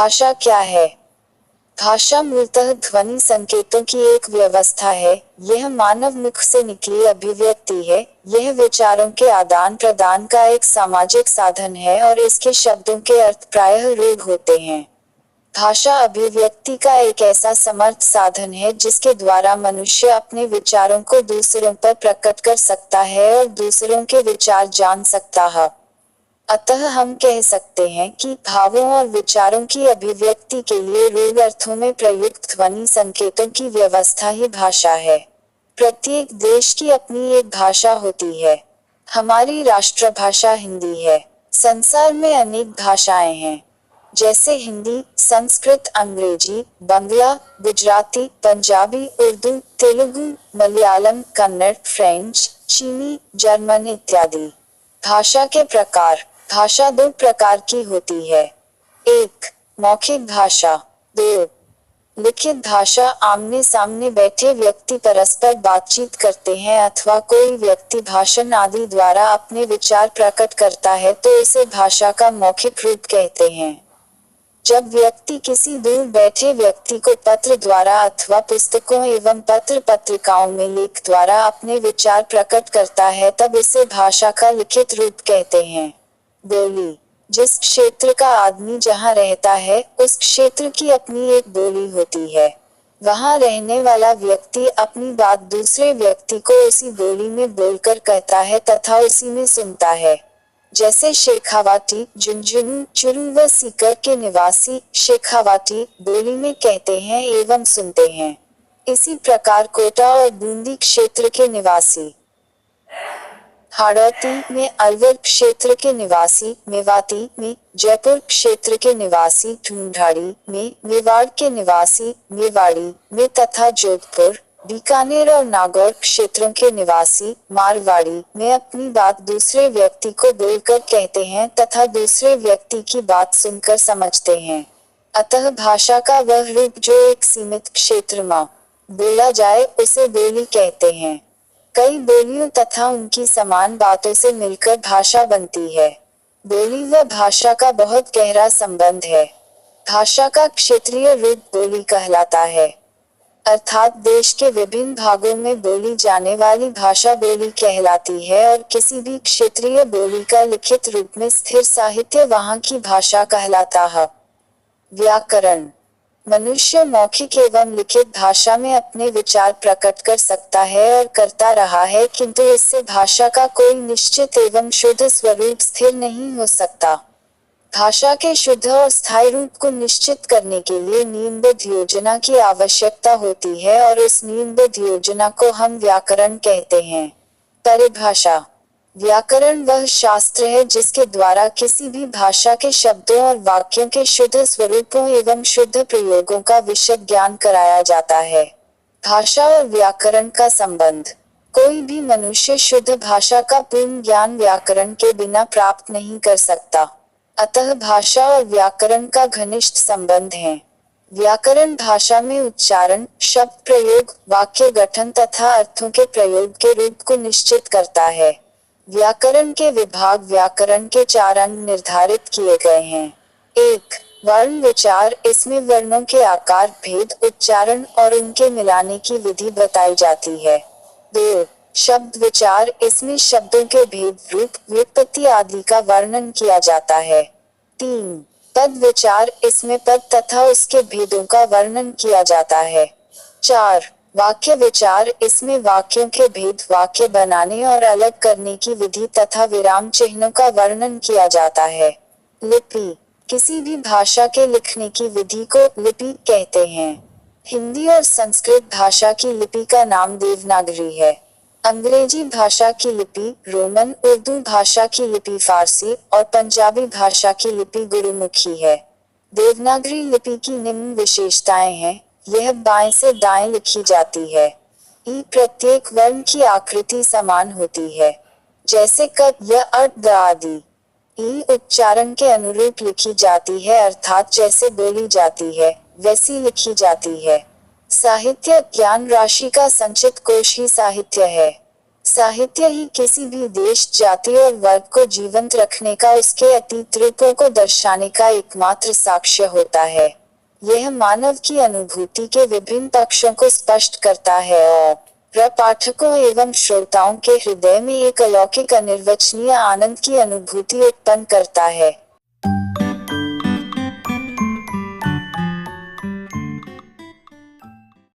भाषा क्या है? भाषा मूलतः ध्वनि संकेतों की एक व्यवस्था है। यह मानव मुख से निकली अभिव्यक्ति है। यह विचारों के आदान प्रदान का एक सामाजिक साधन है और इसके शब्दों के अर्थ प्रायः रूढ़ होते हैं। भाषा अभिव्यक्ति का एक ऐसा समर्थ साधन है जिसके द्वारा मनुष्य अपने विचारों को दूसरों पर प्रकट कर सकता है और दूसरों के विचार जान सकता है। अतः हम कह सकते हैं कि भावों और विचारों की अभिव्यक्ति के लिए रूढ़ अर्थों में प्रयुक्त ध्वनि संकेतों की व्यवस्था ही भाषा है। प्रत्येक देश की अपनी एक भाषा होती है। हमारी राष्ट्रभाषा हिंदी है। संसार में अनेक भाषाएं हैं, जैसे हिंदी, संस्कृत, अंग्रेजी, बंगला, गुजराती, पंजाबी, उर्दू, तेलुगु, मलयालम, कन्नड़, फ्रेंच, चीनी, जर्मन इत्यादि। भाषा के प्रकार। भाषा दो प्रकार की होती है। 1. मौखिक भाषा। 2. लिखित भाषा। आमने सामने बैठे व्यक्ति परस्पर बातचीत करते हैं अथवा कोई व्यक्ति भाषण आदि द्वारा अपने विचार प्रकट करता है तो इसे भाषा का मौखिक रूप कहते हैं। जब व्यक्ति किसी दूर बैठे व्यक्ति को पत्र द्वारा अथवा पुस्तकों एवं पत्र पत्रिकाओं में लेख द्वारा अपने विचार प्रकट करता है तब इसे भाषा का लिखित रूप कहते हैं। बोली। जिस क्षेत्र का आदमी जहाँ रहता है उस क्षेत्र की अपनी एक बोली होती है। वहाँ रहने वाला व्यक्ति अपनी बात दूसरे व्यक्ति को उसी बोली में बोलकर कहता है तथा उसी में सुनता है। जैसे शेखावाटी, झुंझुनू, चुरू व सीकर के निवासी शेखावाटी बोली में कहते हैं एवं सुनते हैं। इसी प्रकार कोटा और बूंदी क्षेत्र के निवासी हाड़ौती में, अलवर क्षेत्र के निवासी मेवाती में, जयपुर क्षेत्र के निवासी ढूंढाड़ी में, मेवाड़ के निवासी मेवाड़ी में तथा जोधपुर, बीकानेर और नागौर क्षेत्रों के निवासी मारवाड़ी में अपनी बात दूसरे व्यक्ति को बोलकर कहते हैं तथा दूसरे व्यक्ति की बात सुनकर समझते हैं। अतः भाषा का वह रूप जो एक सीमित क्षेत्र में बोला जाए उसे बोली कहते हैं। कई बोलियों तथा उनकी समान बातों से मिलकर भाषा बनती है। बोली व भाषा का बहुत गहरा संबंध है। भाषा का क्षेत्रीय रूप बोली कहलाता है, अर्थात देश के विभिन्न भागों में बोली जाने वाली भाषा बोली कहलाती है और किसी भी क्षेत्रीय बोली का लिखित रूप में स्थिर साहित्य वहाँ की भाषा कहलाता है। व्याकरण। मनुष्य मौखिक एवं लिखित भाषा में अपने विचार प्रकट कर सकता है और करता रहा है, किंतु इससे भाषा का कोई निश्चित एवं शुद्ध स्वरूप स्थिर नहीं हो सकता। भाषा के शुद्ध और स्थायी रूप को निश्चित करने के लिए नियमबद्ध योजना की आवश्यकता होती है और उस नियमबद्ध योजना को हम व्याकरण कहते हैं। परिभाषा। व्याकरण वह शास्त्र है जिसके द्वारा किसी भी भाषा के शब्दों और वाक्यों के शुद्ध स्वरूपों एवं शुद्ध प्रयोगों का विशद ज्ञान कराया जाता है। भाषा और व्याकरण का संबंध। कोई भी मनुष्य शुद्ध भाषा का पूर्ण ज्ञान व्याकरण के बिना प्राप्त नहीं कर सकता। अतः भाषा और व्याकरण का घनिष्ठ संबंध है। व्याकरण भाषा में उच्चारण, शब्द प्रयोग, वाक्य गठन तथा अर्थों के प्रयोग के रूप को निश्चित करता है। व्याकरण के विभाग। व्याकरण के 4 अंग निर्धारित किए गए हैं। 1. वर्ण विचार। इसमें वर्णों के आकार, भेद, उच्चारण और उनके मिलाने की विधि बताई जाती है। 2. शब्द विचार। इसमें शब्दों के भेद, रूप, व्युत्पत्ति आदि का वर्णन किया जाता है। 3. पद विचार। इसमें पद तथा उसके भेदों का वर्णन किया जाता है। 4. वाक्य विचार। इसमें वाक्यों के भेद, वाक्य बनाने और अलग करने की विधि तथा विराम चिन्हों का वर्णन किया जाता है। लिपि। किसी भी भाषा के लिखने की विधि को लिपि कहते हैं। हिंदी और संस्कृत भाषा की लिपि का नाम देवनागरी है। अंग्रेजी भाषा की लिपि रोमन, उर्दू भाषा की लिपि फारसी और पंजाबी भाषा की लिपि गुरुमुखी है। देवनागरी लिपि की निम्न विशेषताएं हैं। यह बाएं से दाएं लिखी जाती है। प्रत्येक वर्ण की आकृति समान होती है, जैसे क, य, द आदि। उच्चारण के अनुरूप लिखी जाती है, अर्थात जैसे बोली जाती है वैसी लिखी जाती है। साहित्य ज्ञान राशि का संचित कोश ही साहित्य है। साहित्य ही किसी भी देश, जाति और वर्ग को जीवंत रखने का, उसके अतीत रूपों को दर्शाने का एकमात्र साक्ष्य होता है। यह मानव की अनुभूति के विभिन्न पक्षों को स्पष्ट करता है और पाठकों एवं श्रोताओं के हृदय में एक अलौकिक, अनिर्वचनीय आनंद की अनुभूति उत्पन्न करता है।